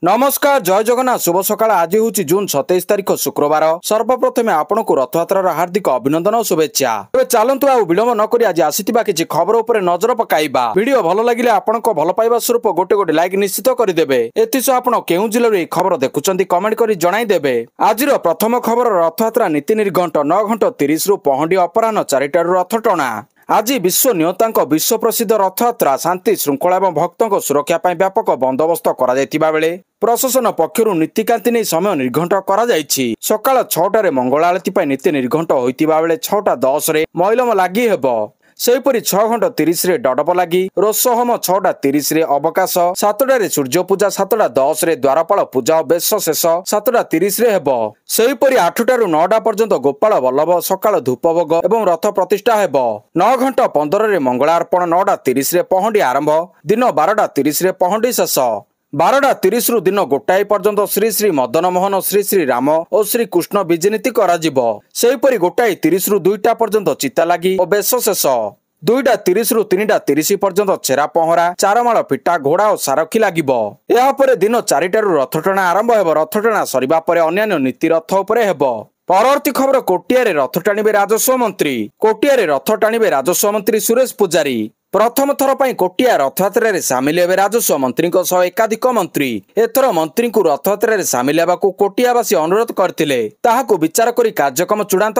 नमस्कार जय जगन्नाथ शुभ सकाळ। आज हूँ जून 27 तारिख शुक्रवार। सर्वप्रथम आपण को रथयात्रार हार्दिक अभिनंदन और शुभेच्छा। तेज चलतु आ विलंब नक आज आसीथिबा किछि खबर उपर नजर पकाइबा। वीडियो भल लगिले आपण को भल पाइबा स्वरूप गोटे गोटे लाइक निश्चित करदेबे। एथिसह आपण केउ जिल्लार ए खबर देखुचंती कमेंट करी जणाई देबे। आजिर प्रथम खबर रथयात्रा नीति निर्घंट 9:30 रु पहंडी अपराह्न 4 रथ टणा। आज विश्व नियतांक विश्व प्रसिद्ध रथयात्रा शांति श्रृंखला और भक्तों सुरक्षा व्यापक बंदोबस्त बेले प्रशासन पक्षर नीतिकांति नहीं समय निर्घंट सकाल 6टार मंगल आलती नीति निर्घंट होता बेले 6:10 मैलम लगी सेपरी 6:30 डडप लगी रोषहोम 6:30 अवकाश 7टार सूर्य पूजा 7:10 द्वारपाल पूजा और बेश शेष 7:30 सेपरी 8टारू 9टा पर्यंत गोपाल वल्लभ सकाल धूपभोग और रथ प्रतिष्ठा हेब 9:15 मंगलार्पण 9:30 पहंडी आरंभ दिन 12:30 पहंडी शेष 12:30 रु दिन गोटाए पर्यंत श्री श्री मदन मोहन श्री श्री राम और श्री कृष्ण विजनीति सेपरी गोटाए 30 रु 2टा पर्यंत चिता लगी और बेश शेष 2:30 रु 3:30 पर्यंत छेरा पहरा चारमाल पिटा घोड़ा और सारखी लगे दिन 4टारू रथटणा आरंभ हो रथटणा सरिबा परे अन्यान्य नीति रथ उपरे हेब। परवर्ती खबर कोटियारे रथ टाणिबे राजस्व मंत्री। कोटियारे रथ टाणिबे राजस्व मंत्री सुरेश पूजारी। प्रथम थर पर कोटिया रथयात्रा सामिल हे राजस्व मंत्री एकाधिक मंत्री। एथर मंत्री को रथयात्रा सामिल होगा कोटियावासी अनुरोध करते विचार कर कार्यक्रम चूड़ांत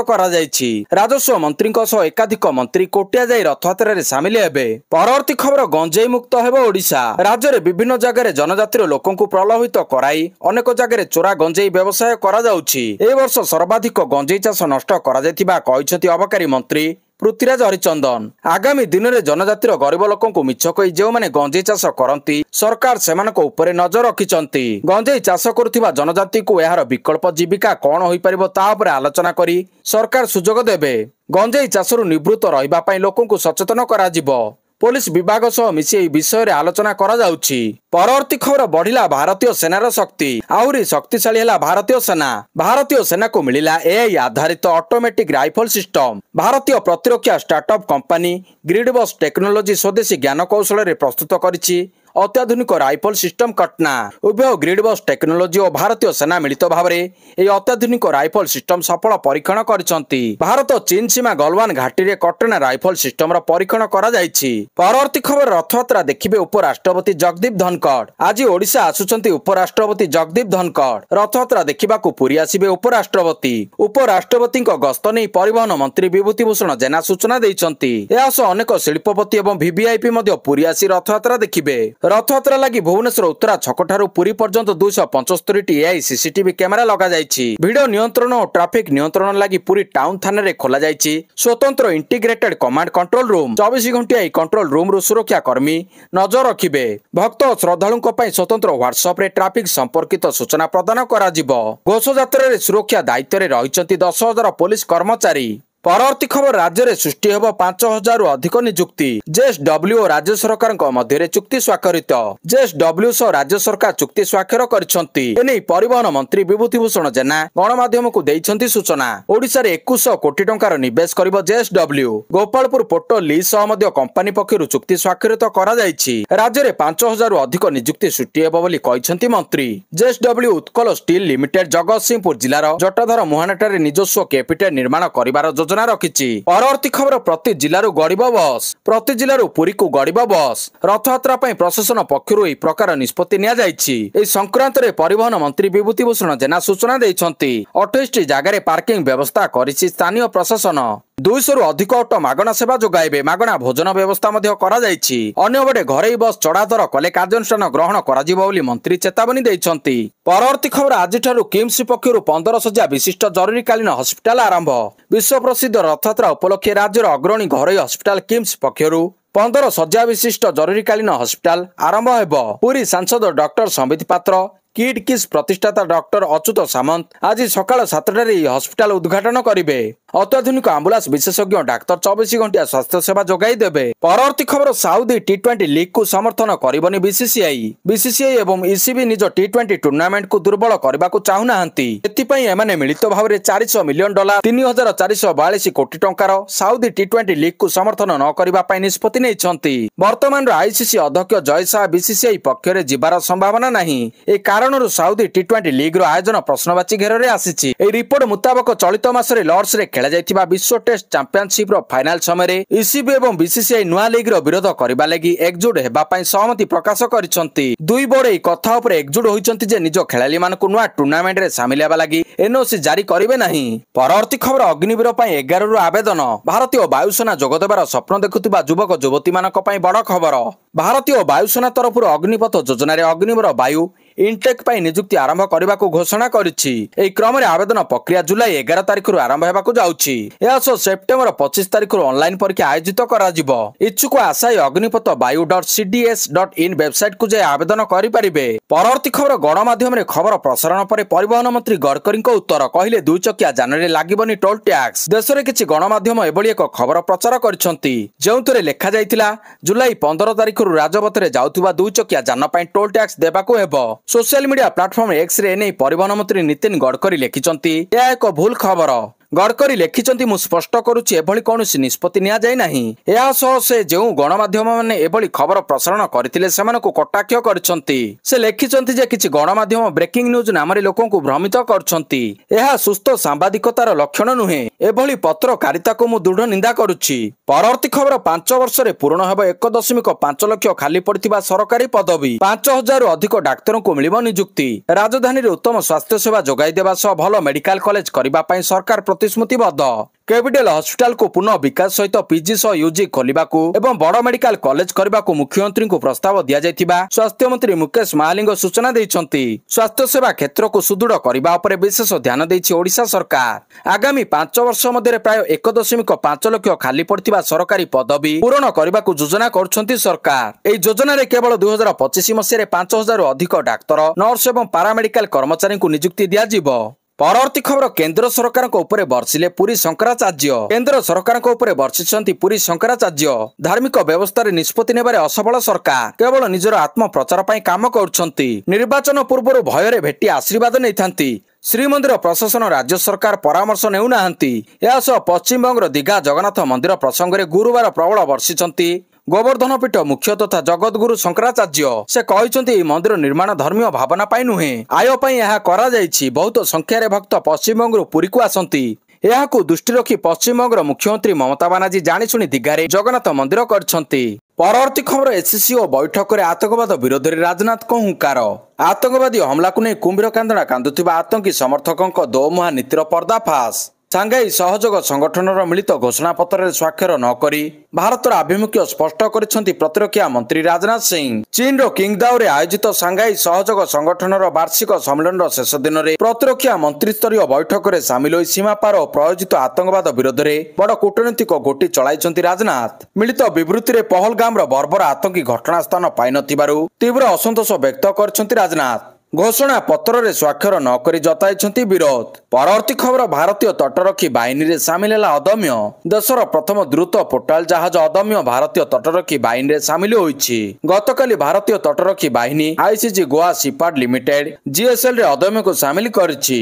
राजस्व मंत्री एकाधिक मंत्री कोटिया जाई रथयात्रा सामिल हेबे। परवर्ती खबर गंजेई मुक्त हेबो ओडिशा। राज्य में विभिन्न जगह जनजातिर लोकों प्रलोभित कराई अनेक जगह चोरा गंजेई व्यवसाय करा जाउछि। ए वर्ष सर्वाधिक गंजेई चाष नष्ट करा जायतिबा कहिसथि अबकारी मंत्री पृथ्वीराज हरिचंदन। आगामी दिन में जनजातिर गरीब लोकों मिछ कही जो माने गंजेई चाष करती सरकार सेमानक उपरे नजर रखिचंती। गंजेई चाष करुथिबा जनजाति को यार विकल्प जीविका कौन होई परिबो ता उपरे आलोचना करी सरकार सुजोग देबे। गंजेई चाषरु निवृत्त रहिबा पई लोकों सचेतन कराजिबो। पुलिस विभाग सह मिसी एही विषय रे आलोचना करा जाउछि। परवर्ती खबर बढ़िला भारतीय सेनार शक्ति। आहुरी शक्तिशाली है भारतीय सेना। भारतीय सेना को मिलिला एआई आधारित ऑटोमेटिक राइफल सिस्टम। भारतीय प्रतिरक्षा स्टार्टअप कंपनी ग्रिडबस टेक्नोलॉजी स्वदेशी ज्ञान कौशल रे प्रस्तुत करिछि अत्याधुनिक राइफल सिस्टम कटना। उभय ग्रिडबस टेक्नोलॉजी और भारतीय सेना मिलित भाव में अत्याधुनिक राइफल सिस्टम सफल परीक्षण करिसंती। भारत चीन सीमा गलवान घाटी रे कटना राइफल सिस्टम परीक्षण करा जायछि। परवर्ती खबर रथयात्रा देखिबे उपराष्ट्रपति जगदीप धनखड़। आज ओडिशा आसुचंती उपराष्ट्रपति जगदीप धनखड़। रथयात्रा देखिबाकू पुरी आसिबे उपराष्ट्रपति। उपराष्ट्रपति गस्त नहीं परिवहन मंत्री विभूति भूषण जेना सूचना दैछंती। एहासह अनेक शिल्पपति और वीवीआईपी मध्य पुरी आसी रथयात्रा देखिबे। रथयात्रा लगी भुवनेश्वर उत्तरा छक ठारू पुरी पर्यंत 275 एआई सीसीटीवी कैमेरा लगा जायछि। भिड नियंत्रण और ट्रैफिक नियंत्रण लगी पुरी टाउन थाना रे खोला जायछि स्वतंत्र इंटीग्रेटेड कमांड कंट्रोल रूम। 24 घंटिया कंट्रोल रूम रु सुरक्षा कर्मी नजर रखिबे। भक्त और श्रद्धालुंक पई स्वतंत्र व्हाट्सएप रे ट्रैफिक संपर्कित सूचना प्रदान करा जिवो। घोषयात्रा रे सुरक्षा दायित्व रे रहिचंती 10,000 पुलिस कर्मचारी। परवर्ती खबर राज्य में सृष्टि हेब 5,000 रु अधिक नियुक्ति। जेएसडब्ल्यू और राज्य सरकार मध्य चुक्ति स्वाक्षरित। जेएसडब्ल्यू सह राज्य सरकार चुक्ति स्वाक्षर करिसंती। एने परिवहन मंत्री विभूति भूषण जेना गणमाध्यम को देइछंती सूचना। ओडिशा रे 2100 कोटी टंकार निवेश करिबो जेएसडब्ल्यू। गोपालपुर पोर्ट लीज सह मध्य कंपनी पक्षरु चुक्ति स्वाक्षरित करा जायछि। राज्य में 5,000 रु अधिक नियुक्ति सृष्टि हेब बोली कहिसंती मंत्री। JSW Utkal steel limited Jagatsinghpur जिलार जटाधर मुहानाटारे निजस्व कैपिटल निर्माण करिबार रखिछि। परवर्ती खबर प्रति जिल्लारु गड़िब बस। प्रति जिल्लारु पुरी को गड़िब बस। रथयात्रा पई प्रशासन पक्षरु एही प्रकार निष्पत्ति निया जायछि। एही संक्रांत रे परिवहन मंत्री विभूति भूषण जेना सूचना दैछंती। 28 जगह पार्किंग व्यवस्था करिछि स्थानीय प्रशासन। 200 रु अधिक ऑटो मागणा सेवा जोगाइबे। मागणा भोजन व्यवस्था मध्य करा जायछि। अन्य बडे घरे बस चढ़ादर कले कार्यानुष्ठान ग्रहण करा जिवो बोली मंत्री चेतावनी दैछंती। परवर्ती खबर आज ठारू किम्स पक्षरु 15 शଯ୍या विशिष्ट जरूरीकालीन हॉस्पिटल आरंभ। विश्व प्रसिद्ध रथयात्रा उपलक्षे राज्यर अग्रणी घरोई हॉस्पिटल किम्स पक्षरु 15 शଯ୍या विशिष्ट जरूरीकालीन हॉस्पिटल आरंभ हेबो। पुरी सांसद डॉक्टर संबित पात्र किड किस प्रतिष्ठाता डॉक्टर अच्युत सामंत आज सकाल 7टारे हॉस्पिटल उद्घाटन करेंगे। अत्याधुनिक आंबुलांस विशेषज्ञ डाक्तर 24 घंटिया स्वास्थ्य सेवा जोगाई देबे। परवर्ती खबर साउदी टी20 लीग को समर्थन करबनी बीसीसीआई। बीसीसीआई एवं ईसीबी निज टी20 टूर्नामेंट को दुर्बल करने को चाहू नाहंती। एथिपई एमाने मिलित भाव में $400 मिलियन 3,442 कोटी टंकार साउदी टी20 लीग को समर्थन न करबा पई निष्पत्ति नेइछंती। वर्तमान आईसीसी अध्यक्ष जय शाह बीसीसीआई पक्षरे जिबार संभावना नाही। ए कारण कारणରୁ ସାଉଦି ଟି20 ଲିଗ୍ର ଆୟୋଜନ ପ୍ରଶ୍ନବାଚୀ ଘେରରେ ଆସିଛି। ଏହି ରିପୋର୍ଟ ମୁତାବକ ଚଳିତ ମାସରେ ଲର୍ଡସରେ ଖେଳାଯାଇଥିବା ବିଶ୍ୱ ଟେଷ୍ଟ ଚାମ୍ପିୟନସିପର ଫାଇନାଲ ସମୟରେ ଇସିବି ଏବଂ ବିସିସିଆଇ ନୂଆ ଲିଗ୍ର ବିରୋଧ କରିବା ଲାଗି ଏକଜୁଟ ହେବା ପାଇଁ ସହମତି ପ୍ରକାଶ କରିଛନ୍ତି। ଦୁଇ ବୋର୍ଡ ଏହି କଥା ଉପରେ ଏକଜୁଟ ହୋଇଛନ୍ତି ଯେ ନିଜ ଖେଳାଳିମାନଙ୍କୁ ନୂଆ ଟୁର୍ଣ୍ଣାମେଣ୍ଟରେ ସାମିଲ ହେବା ଲାଗି ଏନଓସି ଜାରି କରିବେ ନାହିଁ। ପରବର୍ତ୍ତୀ ଖବର ଅଗ୍ନିବୀର ପାଇଁ 11ରୁ ଆବେଦନ। ଭାରତୀୟ ବାୟୁସେନା ଯୋଗଦେବାର ସ୍ୱପ୍ନ ଦେଖୁଥିବା ଯୁବକ ଯୁବତୀମାନଙ୍କ ପାଇଁ ବଡ଼ ଖବର। ଭାରତୀୟ ବାୟୁସେନା ତରଫରୁ ଅଗ୍ନିପଥ ଯୋଜନାରେ ଅଗ୍ନିବୀର ବାୟୁ ଇନଟେକ୍ ପାଇଁ ନିଯୁକ୍ତି ଆରମ୍ଭ କରିବାକୁ ଘୋଷଣା କରିଛି। ଏହି କ୍ରମରେ ଆବେଦନ ପ୍ରକ୍ରିୟା ଜୁଲାଇ 11 ତାରିଖରୁ ଆରମ୍ଭ ହେବାକୁ ଯାଉଛି। ଏହା ସହ ସେପ୍ଟେମ୍ବର 25 ତାରିଖରୁ ଅନଲାଇନ ପରୀକ୍ଷା ଆୟୋଜିତ କରାଯିବ। ଇଚ୍ଛୁକ ଆଶାୟୀ ଅଗ୍ନିପଥ ବାୟୁ.cds.in ୱେବସାଇଟକୁ ଯାଇ ଆବେଦନ କରିପାରିବେ। ପରବର୍ତ୍ତୀ ଖବର ଗଣମାଧ୍ୟମରେ ଖବର ପ୍ରସାରଣ ପରେ ପରିବହନ ମନ୍ତ୍ରୀ ଗଡକରୀଙ୍କ ଉତ୍ତର। କହିଲେ 2 ଚକିଆ ଯାନରେ ଲାଗିବନି ଟୋଲ ଟ୍ୟାକ୍ସ। ଦେଶରେ କିଛି ଗଣମାଧ୍ୟମ ଏଭଳି ଏକ ଖବର ପ୍ରଚାର କରିଛନ୍ତି ଯେଉଁଥିରେ ଲେଖାଯାଇଥିଲା ଜୁଲାଇ 15 ତାରିଖରୁ ରାଜପଥରେ ଯାଉଥିବା 2 ଚକିଆ ଯାନ ପାଇଁ ଟୋଲ ଟ୍ୟାକ୍ସ ଦେବାକୁ ହେବ। Social media platform X ray एने परिवहन मंत्री नितिन गडकरी लिखिचंती यह एक भूल खबर। गडकरी लिखिचंती मु स्पष्ट करूची एभली कोनोसी निष्पत्ति निया जाय नाही। एहा सह से जेउ गणमाध्यम माने एभली खबर प्रसारण करथिले सेमानकु कटाक्ष करछंती। से लिखिचंती जे किछि गणमाध्यम ब्रेकिंग न्यूज नामरे लोकंकु भ्रमित करछंती। एहा सुस्थ सांबादिकतार लक्षण नुहे। एभली पत्रकारिताकु मु दृढ़ निंदा करूची। परवर्ती खबर 5 वर्षरे पूर्ण हेबो 1.5 लाख खाली पड़िथिबा सरकारी पदवी। 5000 अधिक डाक्तरंकु मिलिबो नियुक्ति। राजधानी रे उत्तम स्वास्थ्य सेवा जोगाई देबा सह भलो मेडिकल कॉलेज करिबा पई सरकार प्रतिश्रुतिबद्ध। कैपिटल हॉस्पिटल को पुनः विकास सहित पीजी सह यूजी खोलिबाकू एवं बड़ मेडिकल कॉलेज करबाकू मुख्यमंत्री को प्रस्ताव दिया जायतिबा स्वास्थ्य मंत्री मुकेश महालिंग सूचना दैछंती। स्वास्थ्य सेवा क्षेत्र को सुदृढ़ करबा उपरे विशेष ध्यान दैछि ओडिशा सरकार। आगामी 5 वर्ष मध्य प्राय 1.5 लाख खाली पड़िथिबा सरकारी पदवी पूरण करबाकू योजना करछंती सरकार। एई योजना रे केवल 2025 मसिया 5000 अधिक डाक्तर नर्स एवं पारामेडिकल कर्मचारी को नियुक्ति दिया जिवो। परवर्ती खबर केंद्र सरकार ऊपर बर्षिले पुरी शंकराचार्य। केंद्र सरकार ऊपर बर्षिछंती पुरी शंकराचार्य। धार्मिक व्यवस्था रे निष्पत्ति नेबारे असफल सरकार केवल निजर आत्म प्रचार पई काम करछंती। निर्वाचन पूर्व भय भेटी आशीर्वाद नैथांती। श्रीमंदिर प्रशासन राज्य सरकार परामर्श नेउनाहांती। एहासह पश्चिमबंगर दीघा जगन्नाथ मंदिर प्रसंग में गुरुवार प्रबल बर्षिछंती गोवर्धन पीठ मुख्य तथा जगतगुरु शंकराचार्य। से कहते मंदिर निर्माण धर्मीय भावना पाई नुहे आय पाई यह करा जायछि। बहुत संख्यार भक्त पश्चिमबंगर पुरी को आसंती। एहाकु दृष्टि रखी पश्चिमबंगर मुख्यमंत्री ममता बानार्जी जानिशुणी दीघारे जगन्नाथ मंदिर करछंती। परवर्ती खबर एससीओ बैठक में आतंकवाद विरोध में राजनाथ को हुंकार। आतंकवादी हमला को नहीं कुंभीर कांदणा कांदुथिबा आतंकी समर्थकों दोमुहा नीतिर पर्दाफाश। सांघाई सहयोग संगठनर मिलित घोषणा पत्र में स्वाक्षर न करी भारतर आभिमुख्य स्पष्ट करिसेंती प्रतिरक्षा मंत्री राजनाथ सिंह। चीन रो किंगदाओ रे आयोजित सांघाई सहयोग संगठनर वार्षिक सम्मेलन शेष दिन में प्रतिरक्षा मंत्री स्तरीय बैठक में सामिल होई सीमा पार प्रायोजित आतंकवाद विरोध में बड़ कूटनैतिक गोटी चलाइछंती राजनाथ। मिलित विवृत्ति में पहलगाम रो बर्बर आतंकी घटनास्थान पाई नथिबारु तीव्र असंतोष व्यक्त करछंती राजनाथ। घोषणा पत्र में स्वाक्षर न करी जताइछंती विरोध। परवर्ती खबर भारतीय तटरक्षी बाहिनी रे सामिल है अदम्य। देशर प्रथम द्रुत पोर्टाल जहाज अदम्य भारतीय तटरक्षी बाहिनी रे सामिल होईछि। गतकाली भारतीय तटरक्षी बाहिनी ICG Goa shipyard limited GSL रे अदम्य को सामिल करिछि।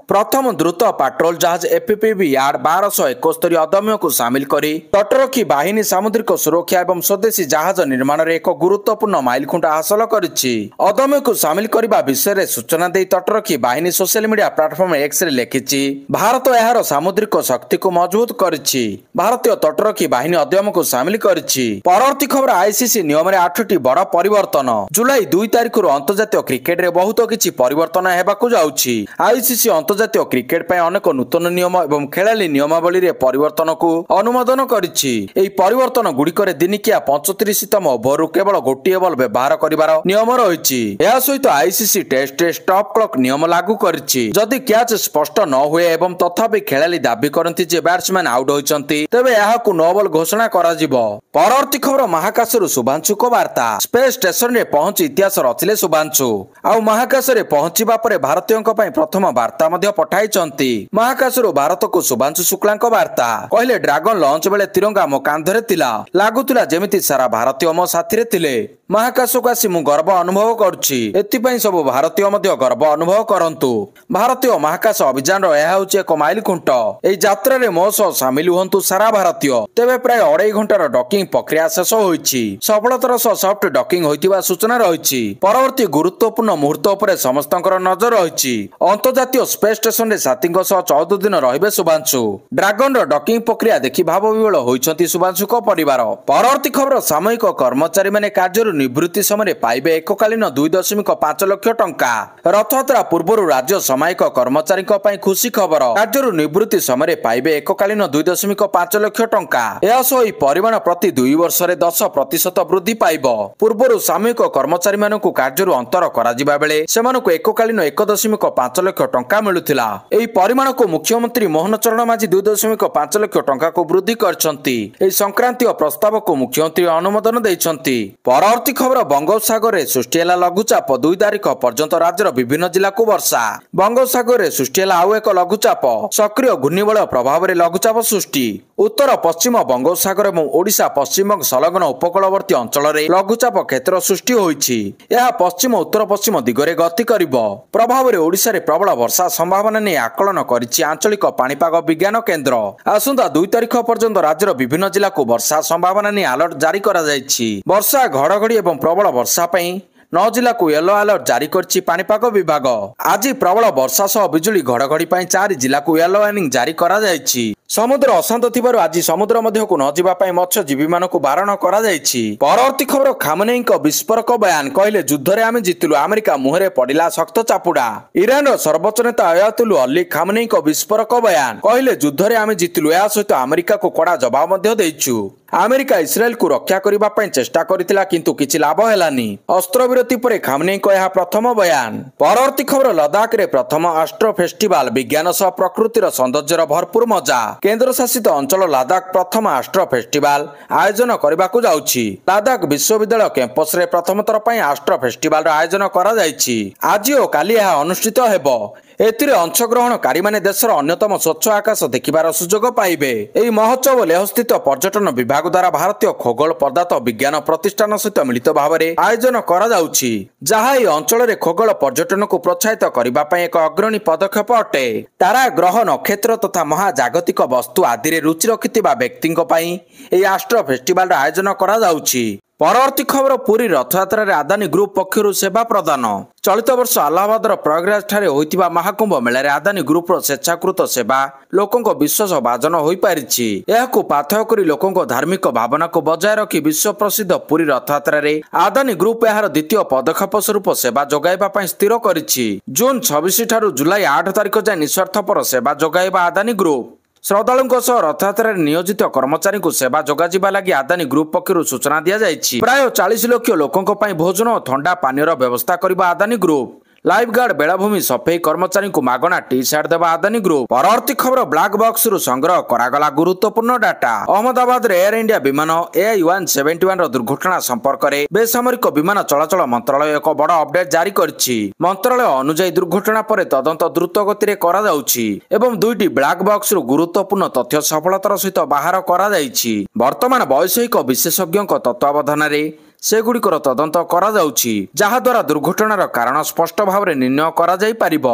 प्रथम द्रुत पेट्रोल जहाज एपीपीवी यार्ड 1271 अदम्य को सामिल करी तटरक्षी बाहिनी सामुद्रिक सुरक्षा एवं स्वदेशी जहाज निर्माण रे एक गुरुत्वपूर्ण माइलखुंट हासिल करिछि। अदम्य को सामिल करबा विषय रे सूचना दे तटरक्षी बाहिनी सोशल मीडिया प्लेटफॉर्म एक्स रे लेखिछि भारत एहार सामुद्रिक शक्ति को मजबूत करिछि। भारतीय तटरक्षी बाहिनी अदम्य को सामिल करिछि। परवर्ती खबर आईसीसी नियम रे 8टी बड़ परिवर्तन। जुलाई 2 तारिख रु अंतर्जातीय क्रिकेट रे बहुत किछि परिवर्तन हेबाकू जाउछि। आईसीसी अंतर्जातीय क्रिकेट पर अनेक नूतन नियम एवं खेलाड़ी नियमावली रे परिवर्तन को अनुमोदन करिछि। एही परिवर्तन गुड़िकर दिनिकिया 35तम ओभर केवल गोटे बल व्यवहार करिवार नियम रहिछि। एहा सहित आईसीसी टेस्ट स्टॉप क्लॉक नियम लागू करिछि। जदि कैच स्पष्ट न हुए एवं तथापि खेलाड़ी दाबी करନ୍ତି जे बैट्समैन आउट होइछंती तेबे एहाकु नो बॉल घोषणा करा जिवो। परवर्ती खबर महाकाशरु शुभांशु को वार्ता। स्पेस स्टेशन रे पहुंची इतिहास रचिले शुभांशु। आ महाकाश रे पहुंचीबा परे भारतीयों पई प्रथम वार्ता पठाइछन्ति। महाकाशରୁ ଭାରତକୁ ଶୁଭାଂଶୁ ଶୁକ୍ଲାଙ୍କ ବାର୍ତ୍ତା କହିଲେ ଡ୍ରାଗନ ଲଞ୍ଚ ବେଳେ ତିରଙ୍ଗା ମୋ କାନ୍ଧରେ ଥିଲା, ଲାଗୁଥିଲା ଯେମିତି ସାରା ଭାରତୀୟ ମୋ ସାଥିରେ ଥିଲେ। ମହାକାଶକୁ ଆସି ମୁଁ ଗର୍ବ ଅନୁଭବ କରୁଛି, ଏଥିପାଇଁ ସବୁ ଭାରତୀୟ ମଧ୍ୟ ଗର୍ବ ଅନୁଭବ କରନ୍ତୁ। ଭାରତୀୟ ମହାକାଶ ଅଭିଯାନର ଏହା ହେଉଛି ଏକ ମାଇଲ ଖୁଣ୍ଟ। ଏହି ଯାତ୍ରାରେ ମୋ ସହ ସାମିଲ ହୁଅନ୍ତୁ ସାରା ଭାରତୀୟ। ତେବେ ପ୍ରାୟ 2.5 ଘଣ୍ଟାର ଡକିଂ ପ୍ରକ୍ରିୟା ଶେଷ ହୋଇଛି। ସଫଳତାର ସହ ସଫ୍ଟ ଡକିଂ ହୋଇଥିବା ସୂଚନା ରହିଛି। ପରବର୍ତ୍ତୀ ଗୁରୁତ୍ୱପୂର୍ଣ୍ଣ ମୁହୂର୍ତ୍ତ ଉପରେ ସମସ୍ତଙ୍କର ନଜର ରହିଛି। ଅନ୍ତର୍ଜାତୀୟ ସ୍ପେସ୍ ଷ୍ଟେସନରେ ସାଥୀଙ୍କ ସହ 14 ଦିନ ରହିବେ ଶୁଭାଂଶୁ। ଡ୍ରାଗନର ଡକିଂ ପ୍ରକ୍ରିୟା ଦେଖି ଭାବବିହ୍ୱଳ ହୋଇଛନ୍ତି ଶୁଭାଂଶୁଙ୍କ ପରିବାର। ପରବର୍ତ୍ତୀ ଖବର, ସାମୟିକ କର୍ମଚାରୀମାନେ କାର୍ଯ୍ୟରୁ ନିବୃତ୍ତି ସମୟରେ ପାଇବେ ଏକକାଳୀନ 2.5 ଲକ୍ଷ ଟଙ୍କା। ରଥଯାତ୍ରା ପୂର୍ବରୁ ରାଜ୍ୟ ସାମୟିକ କର୍ମଚାରୀଙ୍କ ପାଇଁ ଖୁସି ଖବର। କାର୍ଯ୍ୟରୁ ନିବୃତ୍ତି ସମୟରେ ପାଇବେ ଏକକାଳୀନ 2.5 ଲକ୍ଷ ଟଙ୍କା। ଏହା ସହ ଏହି ପରିମାଣ ପ୍ରତି 2 ବର୍ଷରେ 10% ବୃଦ୍ଧି ପାଇବ। ପୂର୍ବରୁ ସାମୟିକ କର୍ମଚାରୀମାନଙ୍କୁ କାର୍ଯ୍ୟରୁ ଅନ୍ତର କରାଯିବା ବେଳେ ସେମାନଙ୍କୁ ଏକକାଳୀନ 1.5 ଲକ୍ଷ ଟଙ୍କା ମିଳୁଥିଲା। ଏହି ପରିମାଣକୁ ମୁଖ୍ୟମନ୍ତ୍ରୀ ମୋହନ ଚରଣ ମାଝୀ 2.5 ଲକ୍ଷ ଟଙ୍କାକୁ ବୃଦ୍ଧି କରିଛନ୍ତି। ଏହି ସଂକ୍ରାନ୍ତୀୟ ପ୍ରସ୍ତାବକୁ ମୁଖ୍ୟମନ୍ତ୍ରୀ ଅନୁମୋଦନ ଦେଇଛନ୍ତି। ପରବର୍ତ୍ତୀ ଖବର, ବଙ୍ଗୋପସାଗରରେ ସୃଷ୍ଟି ହେଲା ଲଘୁଚାପ। 2 ତାରିଖ ପର୍ଯ୍ୟନ୍ତ ରାଜ୍ୟର ବିଭିନ୍ନ ଜିଲ୍ଲାକୁ ବର୍ଷା। ବଙ୍ଗୋପସାଗରରେ ସୃଷ୍ଟି ହେଲା ଆଉ ଏକ ଲଘୁଚାପ। ସକ୍ରିୟ ଘୂର୍ଣ୍ଣିବଳୟ ପ୍ରଭାବରେ ଲଘୁଚାପ ସୃଷ୍ଟି। ଉତ୍ତର ପଶ୍ଚିମ ବଙ୍ଗୋପସାଗର ଏବଂ ଓଡ଼ିଶା ପଶ୍ଚିମବଙ୍ଗ ସଂଲଗ୍ନ ଉପକୂଳବର୍ତ୍ତୀ ଅଞ୍ଚଳରେ ଲଘୁଚାପ କ୍ଷେତ୍ର ସୃଷ୍ଟି ହୋଇଛି। ଏହା ପଶ୍ଚିମ ଉତ୍ତର ପଶ୍ଚିମ ଦିଗରେ ଗତି କରିବ। ପ୍ରଭାବରେ ଓଡ଼ିଶାରେ ପ୍ରବଳ ବର୍ଷା ସମ୍ଭାବନା ନେଇ ଆକଳନ କରିଛି ଆଞ୍ଚଳିକ ପାଣିପାଗ ବିଜ୍ଞାନ କେନ୍ଦ୍ର। ଆସନ୍ତା 2 ତାରିଖ ପର୍ଯ୍ୟନ୍ତ ରାଜ୍ୟର ବିଭିନ୍ନ ଜିଲ୍ଲାକୁ ବର୍ଷା ସମ୍ଭାବନା ନେଇ ଆଲର୍ଟ ଜାରି କରାଯାଇଛି। ବର୍ଷା, ଘଡ଼ଘଡ଼ି ଏବଂ ପ୍ରବଳ ବର୍ଷା ପାଇଁ 9 ଜିଲ୍ଲାକୁ ୟେଲୋ ଆଲର୍ଟ ଜାରି କରିଛି ପାଣିପାଗ ବିଭାଗ। ଆଜି ପ୍ରବଳ ବର୍ଷା ସହ ବିଜୁଳି ଘଡ଼ଘଡ଼ି ପାଇଁ 4 ଜିଲ୍ଲାକୁ ୟେଲୋ ୱାର୍ଣ୍ଣିଂ ଜାରି କରାଯାଇଛି। ସମୁଦ୍ର ଅଶାନ୍ତ ଥିବାରୁ ଆଜି ସମୁଦ୍ର ମଧ୍ୟକୁ ନ ଯିବା ପାଇଁ ମତ୍ସ୍ୟଜୀବୀମାନଙ୍କୁ ବାରଣ କରାଯାଇଛି। ପରବର୍ତ୍ତୀ ଖବର, ଖାମନେଇଙ୍କ ବିସ୍ଫୋରକ ବୟାନ କହିଲେ ଯୁଦ୍ଧରେ ଆମେ ଜିତିଲୁ, ଆମେରିକା ମୁହଁରେ ପଡ଼ିଲା ଶକ୍ତ ଚାପୁଡା। ଇରାନର ସର୍ବୋଚ୍ଚ ନେତା ଆୟାତୁଲ୍ଲା ଅଲି ଖାମନେଇଙ୍କ ବିସ୍ଫୋରକ ବୟାନ କହିଲେ ଯୁଦ୍ଧରେ ଆମେ ଜିତିଲୁ, ଏହା ସହିତ ଆମେରିକାକୁ କଡ଼ା ଜବାବ ମଧ୍ୟ ଦେଇଛୁ। ଆମେରିକା ଇସ୍ରାଏଲକୁ ରକ୍ଷା କରିବା ପାଇଁ ଚେଷ୍ଟା କରିଥିଲା କିନ୍ତୁ କିଛି ଲାଭ ହେଲାନି। ଅସ୍ତ୍ରବିରତି ପରେ ଖାମନେଇଙ୍କ ଏହା ପ୍ରଥମ ବୟାନ। ପରବର୍ତ୍ତୀ ଖବର, ଲଦାଖରେ ପ୍ରଥମ ଆଷ୍ଟ୍ରୋ ଫେଷ୍ଟିଭାଲ, ବିଜ୍ଞାନ ସହ ପ୍ରକୃତିର ସୌନ୍ଦର୍ଯ୍ୟର ଭରପୁର ମଜା। କେନ୍ଦ୍ରଶାସିତ ଅଞ୍ଚଳ ଲଦାଖ ପ୍ରଥମ ଆଷ୍ଟ୍ରୋ ଫେଷ୍ଟିଭାଲ ଆୟୋଜନ କରିବାକୁ ଯାଉଛି। ଲଦାଖ ବିଶ୍ୱବିଦ୍ୟାଳୟ କ୍ୟାମ୍ପସରେ ପ୍ରଥମ ଥର ପାଇଁ ଆଷ୍ଟ୍ରୋ ଫେଷ୍ଟିଭାଲର ଆୟୋଜନ କରାଯାଇଛି। ଆଜି ଓ କାଲି ଏହା ଅନୁଷ୍ଠିତ ହେବ। ଏଥିରେ ଅଂଶଗ୍ରହଣକାରୀମାନେ ଦେଶର ଅନ୍ୟତମ ସ୍ୱଚ୍ଛ ଆକାଶ ଦେଖିବାର ସୁଯୋଗ ପାଇବେ। ଏହି ମହୋତ୍ସବ ଲେହସ୍ଥିତ ପର୍ଯ୍ୟଟନ ବିଭାଗ ଦ୍ୱାରା ଭାରତୀୟ ଖଗୋଳ ପଦାର୍ଥ ବିଜ୍ଞାନ ପ୍ରତିଷ୍ଠାନ ସହିତ ମିଳିତ ଭାବରେ ଆୟୋଜନ କରାଯାଉଛି, ଯାହା ଏହି ଅଞ୍ଚଳରେ ଖଗୋଳ ପର୍ଯ୍ୟଟନକୁ ପ୍ରୋତ୍ସାହିତ କରିବା ପାଇଁ ଏକ ଅଗ୍ରଣୀ ପଦକ୍ଷେପ ଅଟେ। ତାରା, ଗ୍ରହ, ନକ୍ଷତ୍ର ତଥା ମହାଜାଗତିକ ବସ୍ତୁ ଆଦିରେ ରୁଚି ରଖିଥିବା ବ୍ୟକ୍ତିଙ୍କ ପାଇଁ ଏହି ଆଷ୍ଟ୍ରୋ ଫେଷ୍ଟିଭାଲର ଆୟୋଜନ କରାଯାଉଛି। ପରବର୍ତ୍ତୀ ଖବର, ପୁରୀ ରଥଯାତ୍ରାରେ ଆଦାନୀ ଗ୍ରୁପ ପକ୍ଷରୁ ସେବା ପ୍ରଦାନ। ଚଳିତ ବର୍ଷ ଆହ୍ଲାବାଦର ପ୍ରୟାଗରାଜ ଠାରେ ହୋଇଥିବା ମହାକୁମ୍ଭ ମେଳାରେ ଆଦାନୀ ଗ୍ରୁପର ସ୍ୱେଚ୍ଛାକୃତ ସେବା ଲୋକଙ୍କ ବିଶ୍ୱାସ ଭାଜନ ହୋଇପାରିଛି। ଏହାକୁ ପାଥେୟ କରି ଲୋକଙ୍କ ଧାର୍ମିକ ଭାବନାକୁ ବଜାୟ ରଖି ବିଶ୍ୱ ପ୍ରସିଦ୍ଧ ପୁରୀ ରଥଯାତ୍ରାରେ ଆଦାନୀ ଗ୍ରୁପ ଏହାର ଦ୍ୱିତୀୟ ପଦକ୍ଷେପ ସ୍ୱରୂପ ସେବା ଯୋଗାଇବା ପାଇଁ ସ୍ଥିର କରିଛି। ଜୁନ 26 ଠାରୁ ଜୁଲାଇ 8 ତାରିଖ ଯାଏଁ ନିଃସ୍ୱାର୍ଥପର ସେବା ଯୋଗାଇବା ଆଦାନୀ ଗ୍ରୁପ। ଶ୍ରଦ୍ଧାଳୁଙ୍କ ସହ ରଥଯାତ୍ରାରେ ନିୟୋଜିତ କର୍ମଚାରୀଙ୍କୁ ସେବା ଯୋଗାଯିବା ଲାଗି ଆଦାନୀ ଗ୍ରୁପ ପକ୍ଷରୁ ସୂଚନା ଦିଆଯାଇଛି। ପ୍ରାୟ 40 ଲକ୍ଷ ଲୋକଙ୍କ ପାଇଁ ଭୋଜନ ଓ ଥଣ୍ଡା ପାନୀୟର ବ୍ୟବସ୍ଥା କରିବା ଆଦାନୀ ଗ୍ରୁପ। ଲାଇଫ ଗାର୍ଡ, ବେଳାଭୂମି ସଫେଇ କର୍ମଚାରୀଙ୍କୁ ମାଗଣା ଟି ସାର୍ଟ ଦେବା ଆଦାନୀ ଗ୍ରୁପ। ପରବର୍ତ୍ତୀ ଖବର, ବ୍ଲାକ୍ ବକ୍ସରୁ ସଂଗ୍ରହ କରାଗଲା ଗୁରୁତ୍ୱପୂର୍ଣ୍ଣ ଡାଟା। ଅହମ୍ମଦାବାଦରେ ଏୟାର ଇଣ୍ଡିଆ ବିମାନ AI-171ର ଦୁର୍ଘଟଣା ସମ୍ପର୍କରେ ବେସାମରିକ ବିମାନ ଚଳାଚଳ ମନ୍ତ୍ରାଳୟ ଏକ ବଡ଼ ଅପଡେଟ୍ ଜାରି କରିଛି। ମନ୍ତ୍ରାଳୟ ଅନୁଯାୟୀ ଦୁର୍ଘଟଣା ପରେ ତଦନ୍ତ ଦ୍ରୁତ ଗତିରେ କରାଯାଉଛି ଏବଂ 2ଟି ବ୍ଲାକ୍ ବକ୍ସରୁ ଗୁରୁତ୍ୱପୂର୍ଣ୍ଣ ତଥ୍ୟ ସଫଳତାର ସହିତ ବାହାର କରାଯାଇଛି। ବର୍ତ୍ତମାନ ବୈଷୟିକ ବିଶେଷଜ୍ଞଙ୍କ ତତ୍ତ୍ୱାବଧାନରେ ସେଗୁଡ଼ିକର ତଦନ୍ତ କରାଯାଉଛି, ଯାହାଦ୍ୱାରା ଦୁର୍ଘଟଣାର କାରଣ ସ୍ପଷ୍ଟ ଭାବରେ ନିର୍ଣ୍ଣୟ କରାଯାଇପାରିବ।